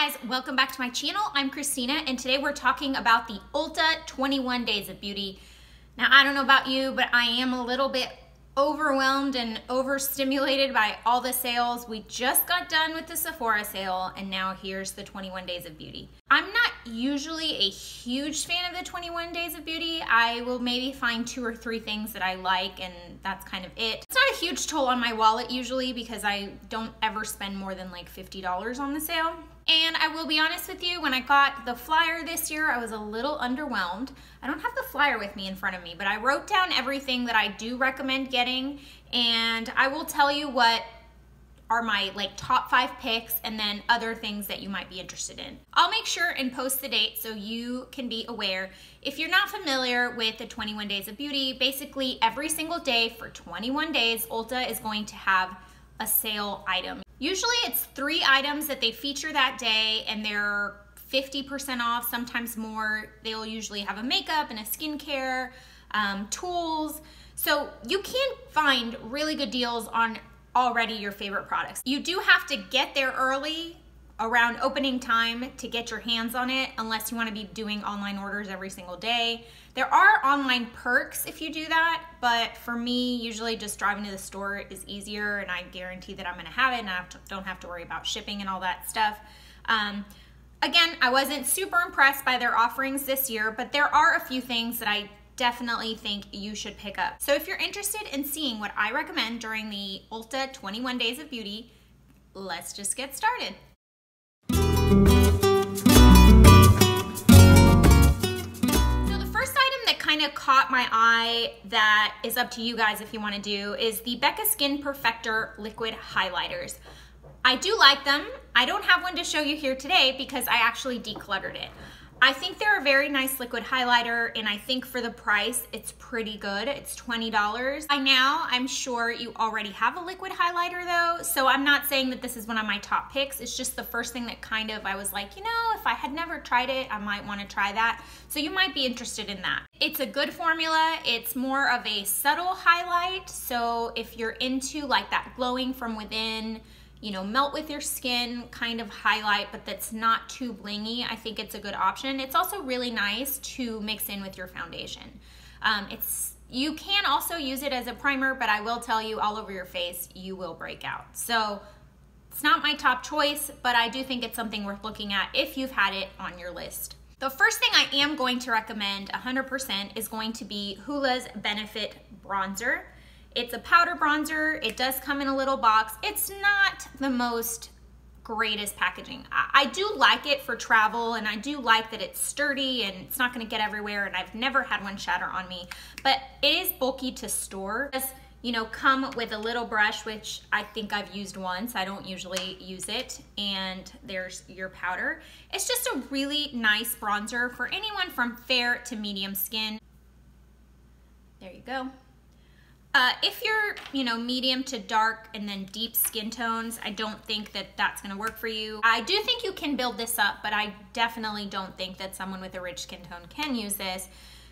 guys, welcome back to my channel. I'm Christina and today we're talking about the Ulta 21 Days of Beauty. Now I don't know about you, but I am a little bit overwhelmed and overstimulated by all the sales. We just got done with the Sephora sale and now here's the 21 Days of Beauty. I'm not usually a huge fan of the 21 Days of Beauty. I will maybe find 2 or 3 things that I like and that's kind of it. It's not a huge toll on my wallet usually because I don't ever spend more than like $50 on the sale. And I will be honest with you, when I got the flyer this year, I was a little underwhelmed. I don't have the flyer with me in front of me, but I wrote down everything that I do recommend getting, and I will tell you what are my top 5 picks and then other things that you might be interested in. I'll make sure and post the date so you can be aware. If you're not familiar with the 21 Days of Beauty, basically every single day for 21 days, Ulta is going to have a sale item. Usually it's 3 items that they feature that day and they're 50% off, sometimes more. They'll usually have a makeup and a skincare, tools. So you can find really good deals on already your favorite products. You do have to get there early around opening time to get your hands on it unless you want to be doing online orders every single day. There are online perks if you do that, but for me, usually just driving to the store is easier and I guarantee that I'm gonna have it and I don't have to worry about shipping and all that stuff. Again, I wasn't super impressed by their offerings this year, but there are a few things that I definitely think you should pick up. So if you're interested in seeing what I recommend during the Ulta 21 Days of Beauty, let's just get started. Kind of caught my eye that is up to you guys if you want to do is the Becca Skin Perfector liquid highlighters. I do like them. I don't have one to show you here today because I actually decluttered it. I think they're a very nice liquid highlighter and I think for the price it's pretty good. It's $20. By now I'm sure you already have a liquid highlighter though, so I'm not saying that this is one of my top picks. It's just the first thing that kind of I was like, you know, if I had never tried it I might want to try that, so you might be interested in that. It's a good formula. It's more of a subtle highlight, so if you're into like that glowing from within, you know, melt with your skin kind of highlight, but that's not too blingy, I think it's a good option. It's also really nice to mix in with your foundation. You can also use it as a primer, but I will tell you all over your face, you will break out. So it's not my top choice, but I do think it's something worth looking at if you've had it on your list. The first thing I am going to recommend 100% is going to be Hoola's Benefit Bronzer. It's a powder bronzer. It does come in a little box. It's not the most greatest packaging. I do like it for travel and I do like that it's sturdy and it's not gonna get everywhere and I've never had one shatter on me, but it is bulky to store. It does, you know, come with a little brush, which I think I've used once. I don't usually use it, and there's your powder. It's just a really nice bronzer for anyone from fair to medium skin. There you go. If you're, you know, medium to dark and then deep skin tones, I don't think that that's gonna work for you. I do think you can build this up, but I definitely don't think that someone with a rich skin tone can use this.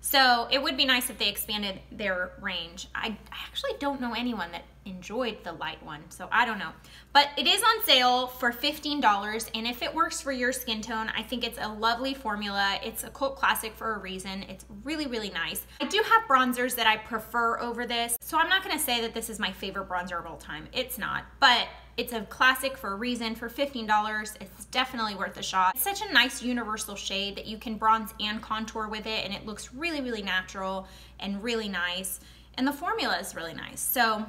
So it would be nice if they expanded their range. I actually don't know anyone that enjoyed the light one, so I don't know. But it is on sale for $15, and if it works for your skin tone, I think it's a lovely formula. It's a cult classic for a reason. It's really, really nice. I do have bronzers that I prefer over this, so I'm not gonna say that this is my favorite bronzer of all time. It's not, but it's a classic for a reason. For $15, it's definitely worth a shot. It's such a nice universal shade that you can bronze and contour with it, and it looks really, really natural and really nice. And the formula is really nice. So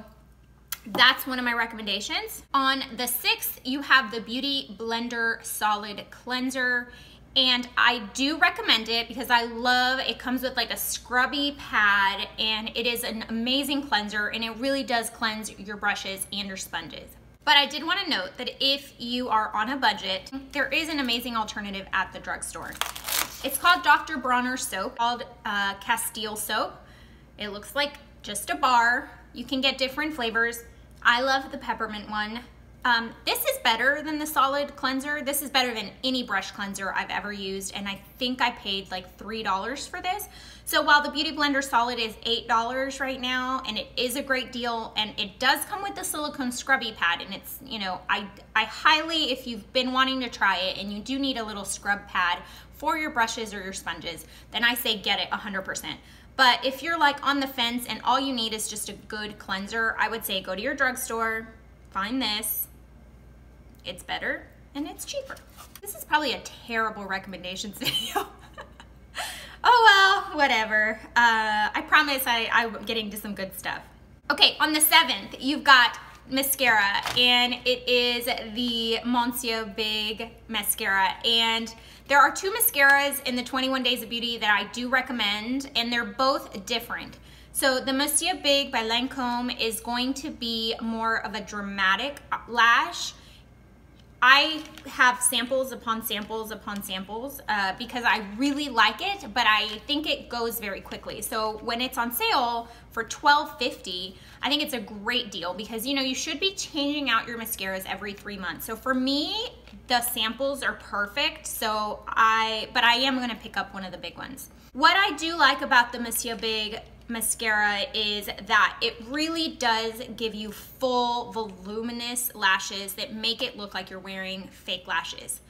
that's one of my recommendations. On the 6th, you have the Beauty Blender Solid Cleanser. And I do recommend it because I love, it comes with like a scrubby pad and it is an amazing cleanser and it really does cleanse your brushes and your sponges. But I did want to note that if you are on a budget, there is an amazing alternative at the drugstore. It's called Dr. Bronner's soap, called Castile soap. It looks like just a bar. You can get different flavors. I love the peppermint one. This is better than the solid cleanser. This is better than any brush cleanser I've ever used, and I think I paid like $3 for this. So while the Beauty Blender Solid is $8 right now, and it is a great deal, and it does come with the silicone scrubby pad, and it's, you know, I highly, if you've been wanting to try it and you do need a little scrub pad for your brushes or your sponges, then I say get it 100%. But if you're like on the fence and all you need is just a good cleanser, I would say go to your drugstore, find this. It's better and it's cheaper. This is probably a terrible recommendations video. Oh well, whatever. I promise I'm getting to some good stuff. Okay, on the 7th, you've got mascara, and it is the Monsieur Big mascara. And there are 2 mascaras in the 21 Days of Beauty that I do recommend, and they're both different. So the Monsieur Big by Lancome is going to be more of a dramatic lash. I have samples upon samples upon samples because I really like it, but I think it goes very quickly. So when it's on sale for $12.50, I think it's a great deal because, you know, you should be changing out your mascaras every 3 months. So for me, the samples are perfect. So but I am gonna pick up one of the big ones. What I do like about the Monsieur Big mascara is that it really does give you full voluminous lashes that make it look like you're wearing fake lashes.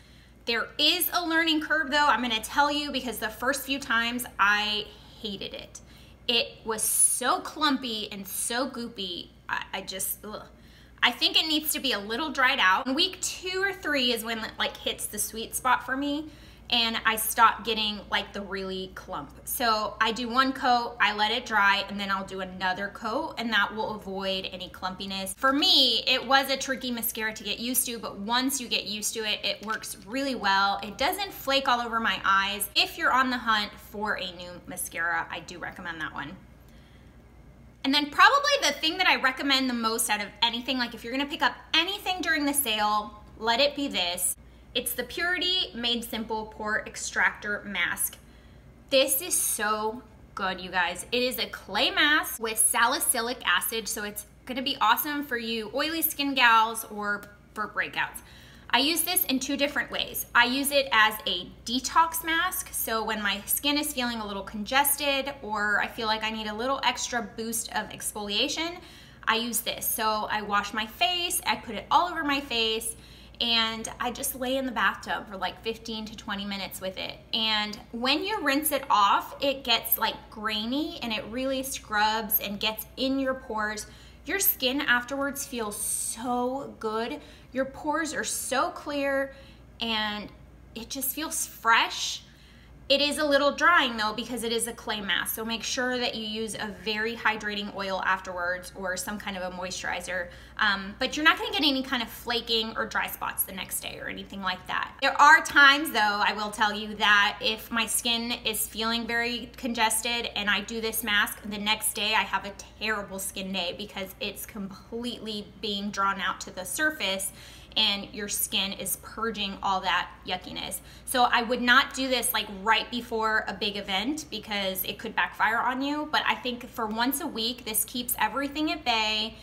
There is a learning curve though, I'm gonna tell you, because the first few times I hated it. It was so clumpy and so goopy. I just, ugh. I think it needs to be a little dried out. Week 2 or 3 is when it like hits the sweet spot for me, and I stop getting like the really clump. So I do 1 coat, I let it dry, and then I'll do another coat, and that will avoid any clumpiness. For me, it was a tricky mascara to get used to, but once you get used to it, it works really well. It doesn't flake all over my eyes. If you're on the hunt for a new mascara, I do recommend that one. And then probably the thing that I recommend the most out of anything, like if you're gonna pick up anything during the sale, let it be this. It's the Purity Made Simple Pore Extractor Mask. This is so good, you guys. It is a clay mask with salicylic acid, so it's gonna be awesome for you oily skin gals or for breakouts. I use this in 2 different ways. I use it as a detox mask, so when my skin is feeling a little congested or I feel like I need a little extra boost of exfoliation, I use this. So I wash my face, I put it all over my face, and I just lay in the bathtub for like 15 to 20 minutes with it. And when you rinse it off, it gets like grainy and it really scrubs and gets in your pores. Your skin afterwards feels so good. Your pores are so clear and it just feels fresh. It is a little drying though because it is a clay mask, so make sure that you use a very hydrating oil afterwards or some kind of a moisturizer. But you're not gonna get any kind of flaking or dry spots the next day or anything like that. There are times though, I will tell you, that if my skin is feeling very congested and I do this mask, the next day I have a terrible skin day because it's completely being drawn out to the surface and your skin is purging all that yuckiness. So I would not do this like right before a big event because it could backfire on you, but I think for once a week, this keeps everything at bay,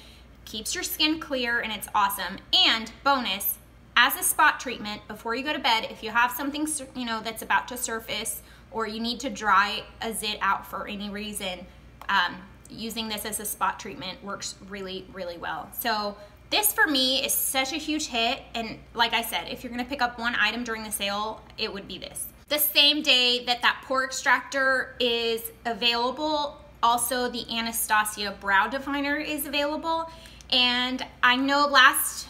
keeps your skin clear, and it's awesome. And bonus, as a spot treatment before you go to bed, if you have something, you know, that's about to surface or you need to dry a zit out for any reason, using this as a spot treatment works really, really well. So this for me is such a huge hit, and like I said, if you're gonna pick up one item during the sale, it would be this. The same day that that pore extractor is available, also the Anastasia Brow Definer is available. And I know last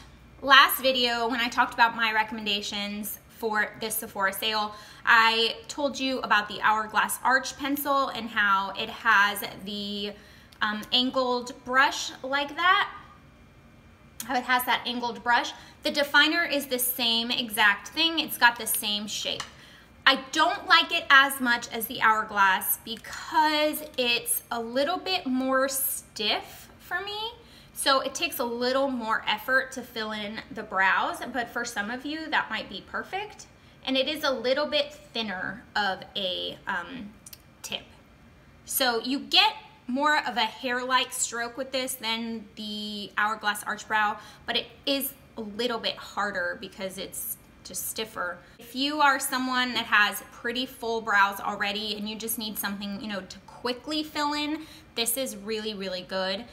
video when I talked about my recommendations for this Sephora sale, I told you about the Hourglass Arch Pencil and how it has the angled brush like that. How it has that angled brush. The definer is the same exact thing. It's got the same shape. I don't like it as much as the Hourglass because it's a little bit more stiff for me. So it takes a little more effort to fill in the brows, but for some of you that might be perfect. And it is a little bit thinner of a tip. So you get more of a hair-like stroke with this than the Hourglass Arch Brow, but it is a little bit harder because it's just stiffer. If you are someone that has pretty full brows already and you just need something, you know, to quickly fill in, this is really, really good.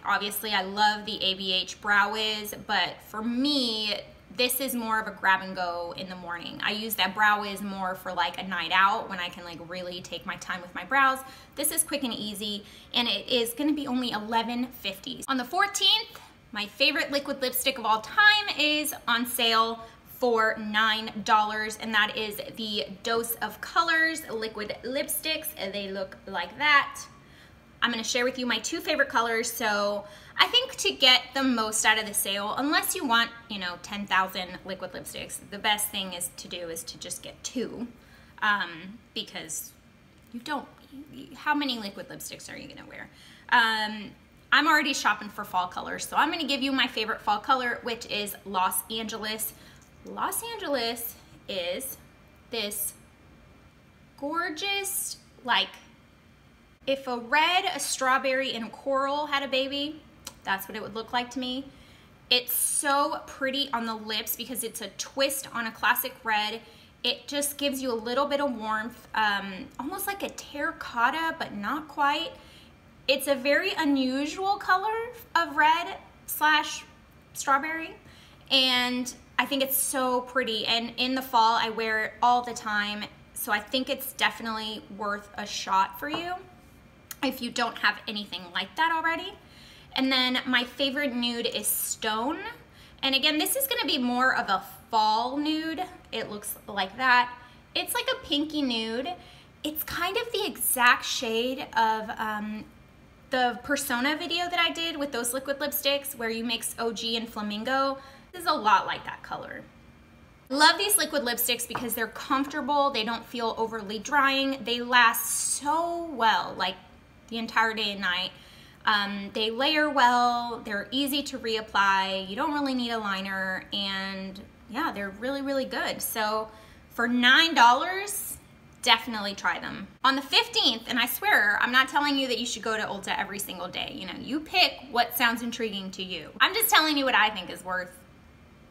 Obviously I love the ABH Brow Wiz, but for me, this is more of a grab and go in the morning. I use that Brow Wiz more for like a night out when I can like really take my time with my brows. This is quick and easy, and it is gonna be only $11.50. On the 14th, my favorite liquid lipstick of all time is on sale for $9, and that is the Dose of Colors liquid lipsticks. They look like that. I'm gonna share with you my two favorite colors. So I think to get the most out of the sale, unless you want, you know, 10,000 liquid lipsticks, the best thing is to just get two, because you don't, how many liquid lipsticks are you gonna wear? I'm already shopping for fall colors, so I'm gonna give you my favorite fall color, which is Los Angeles. Los Angeles is this gorgeous, like, if a red, a strawberry, and a coral had a baby, that's what it would look like to me. It's so pretty on the lips because it's a twist on a classic red. It just gives you a little bit of warmth, almost like a terracotta, but not quite. It's a very unusual color of red slash strawberry, and I think it's so pretty. And in the fall, I wear it all the time, so I think it's definitely worth a shot for you if you don't have anything like that already. And then my favorite nude is Stone. And again, this is gonna be more of a fall nude. It looks like that. It's like a pinky nude. It's kind of the exact shade of the Persona video that I did with those liquid lipsticks where you mix OG and Flamingo. This is a lot like that color. I love these liquid lipsticks because they're comfortable, they don't feel overly drying, they last so well, like the entire day and night. They layer well, they're easy to reapply, you don't really need a liner, and yeah, they're really, really good. So for $9, definitely try them. On the 15th, and I swear, I'm not telling you that you should go to Ulta every single day. You know, you pick what sounds intriguing to you. I'm just telling you what I think is worth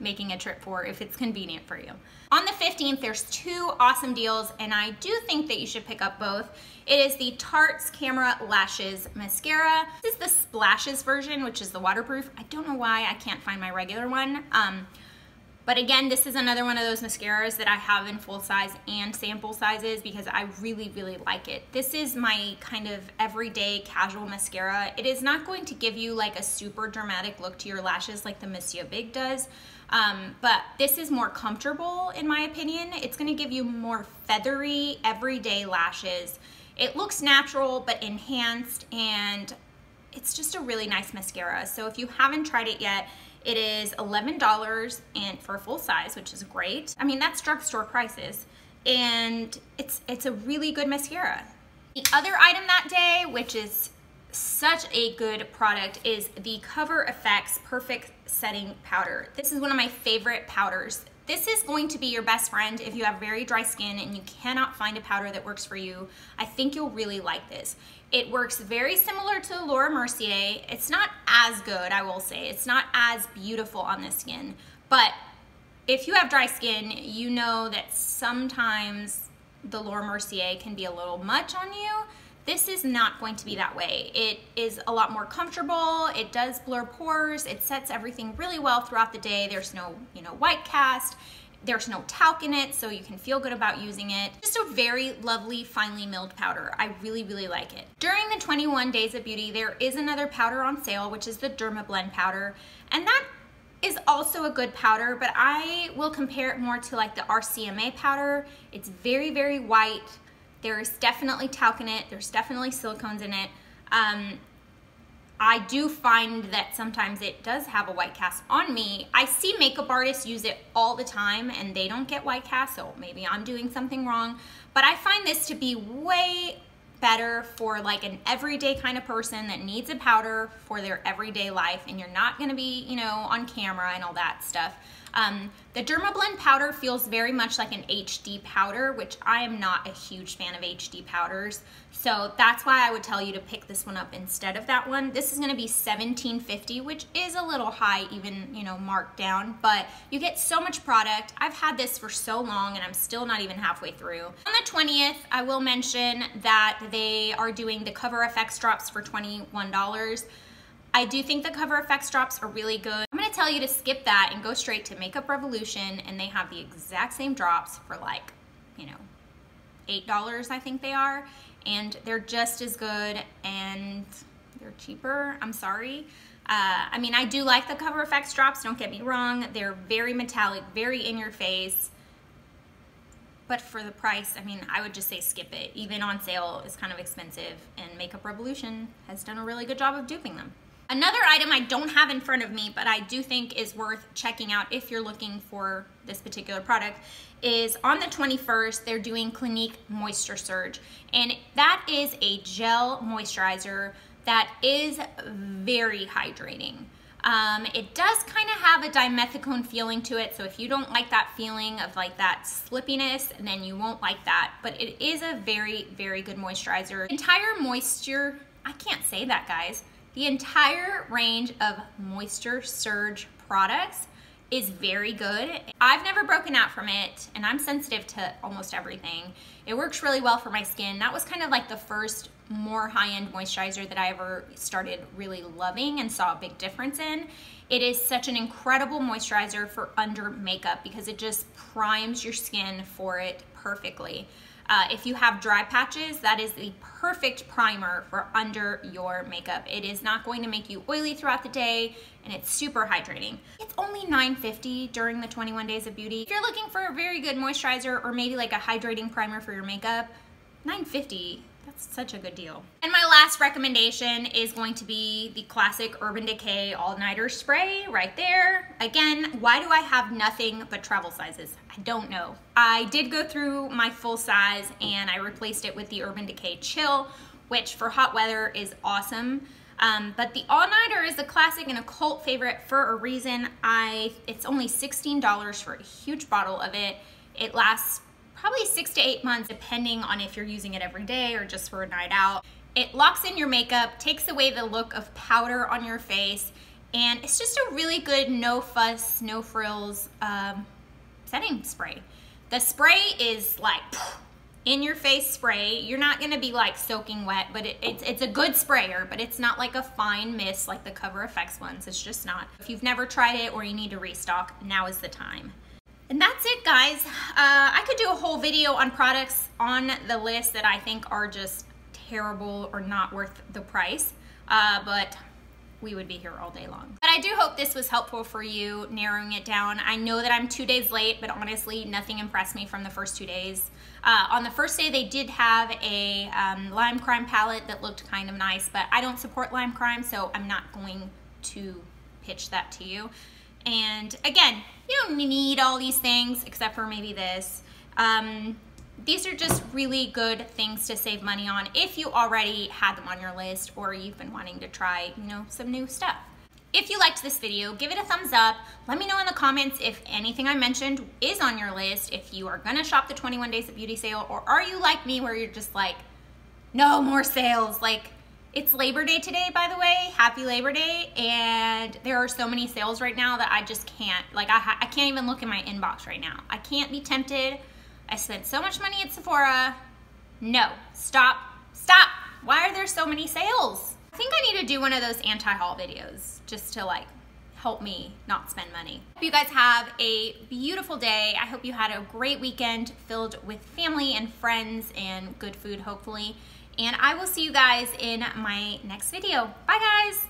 making a trip for if it's convenient for you. On the 15th, there's two awesome deals, and I do think that you should pick up both. It is the Tarte's Camera Lashes Mascara. This is the Splashes version, which is the waterproof. I don't know why I can't find my regular one. But again, this is another one of those mascaras that I have in full size and sample sizes because I really, really like it. This is my kind of everyday casual mascara. It is not going to give you like a super dramatic look to your lashes like the Monsieur Big does, but this is more comfortable in my opinion. It's gonna give you more feathery, everyday lashes. It looks natural but enhanced, and it's just a really nice mascara. So if you haven't tried it yet, it is $11 and for full size, which is great. I mean, that's drugstore prices, and it's a really good mascara. The other item that day, which is such a good product, is the Cover FX Perfect Setting Powder. This is one of my favorite powders. This is going to be your best friend if you have very dry skin and you cannot find a powder that works for you. I think you'll really like this. It works very similar to Laura Mercier. It's not as good, I will say. It's not as beautiful on the skin, but if you have dry skin, you know that sometimes the Laura Mercier can be a little much on you. This is not going to be that way. It is a lot more comfortable. It does blur pores. It sets everything really well throughout the day. There's no, white cast. There's no talc in it, so you can feel good about using it. Just a very lovely, finely milled powder. I really, really like it. During the 21 Days of Beauty, there is another powder on sale, which is the Derma Blend powder, and that is also a good powder, but I will compare it more to like the RCMA powder. It's very, very white. There's definitely talc in it. There's definitely silicones in it. I do find that sometimes it does have a white cast on me. I see makeup artists use it all the time and they don't get white cast, so maybe I'm doing something wrong. But I find this to be way better for like an everyday kind of person that needs a powder for their everyday life, and you're not gonna be, on camera and all that stuff. The Dermablend powder feels very much like an HD powder, which I am not a huge fan of HD powders. So that's why I would tell you to pick this one up instead of that one. This is gonna be $17.50, which is a little high, even, you know, marked down, but you get so much product. I've had this for so long and I'm still not even halfway through. On the 20th, I will mention that they are doing the Cover FX drops for $21. I do think the Cover FX drops are really good. I'm gonna tell you to skip that and go straight to Makeup Revolution, and they have the exact same drops for like, you know, $8 I think they are, and they're just as good and they're cheaper. I'm sorry. I mean, I do like the Cover FX drops, don't get me wrong. They're very metallic, very in your face, but for the price, I mean, I would just say skip it. Even on sale is kind of expensive, and Makeup Revolution has done a really good job of duping them. Another item I don't have in front of me, but I do think is worth checking out if you're looking for this particular product, is on the 21st, they're doing Clinique Moisture Surge. And that is a gel moisturizer that is very hydrating. It does kind of have a dimethicone feeling to it, so if you don't like that feeling of like that slippiness, then you won't like that. But it is a very, very good moisturizer. Entire moisture, I can't say that, guys. The entire range of Moisture Surge products is very good. I've never broken out from it, and I'm sensitive to almost everything. It works really well for my skin. That was kind of like the first more high-end moisturizer that I ever started really loving and saw a big difference in. It is such an incredible moisturizer for under makeup because it just primes your skin for it perfectly. If you have dry patches, that is the perfect primer for under your makeup. It is not going to make you oily throughout the day, and it's super hydrating. It's only $9.50 during the 21 Days of Beauty. If you're looking for a very good moisturizer or maybe like a hydrating primer for your makeup, $9.50, that's such a good deal. And my last recommendation is going to be the classic Urban Decay All-Nighter Spray right there. Again, why do I have nothing but travel sizes? I don't know. I did go through my full size and I replaced it with the Urban Decay Chill, which for hot weather is awesome. But the All-Nighter is a classic and a cult favorite for a reason. It's only $16 for a huge bottle of it. It lasts probably 6 to 8 months, depending on if you're using it every day or just for a night out. It locks in your makeup, takes away the look of powder on your face, and it's just a really good no fuss, no frills setting spray. The spray is like in your face spray. You're not gonna be like soaking wet, but it's a good sprayer, but it's not like a fine mist like the Cover FX ones. It's just not. If you've never tried it or you need to restock, now is the time. And that's it, guys. I could do a whole video on products on the list that I think are just terrible or not worth the price, but we would be here all day long. But I do hope this was helpful for you, narrowing it down. I know that I'm 2 days late, but honestly, nothing impressed me from the first 2 days. On the first day, they did have a Lime Crime palette that looked kind of nice, but I don't support Lime Crime, so I'm not going to pitch that to you. And again, you don't need all these things except for maybe this. These are just really good things to save money on if you already had them on your list or you've been wanting to try, you know, some new stuff. If you liked this video, give it a thumbs up. Let me know in the comments if anything I mentioned is on your list, if you are gonna shop the 21 Days of Beauty sale, or are you like me where you're just like, no more sales. Like, it's Labor Day today, by the way. Happy Labor Day. And there are so many sales right now that I just can't. Like, I can't even look in my inbox right now. I can't be tempted. I spent so much money at Sephora. No, stop, stop. Why are there so many sales? I think I need to do one of those anti-haul videos just to like help me not spend money. Hope you guys have a beautiful day. I hope you had a great weekend filled with family and friends and good food, hopefully. And I will see you guys in my next video. Bye, guys.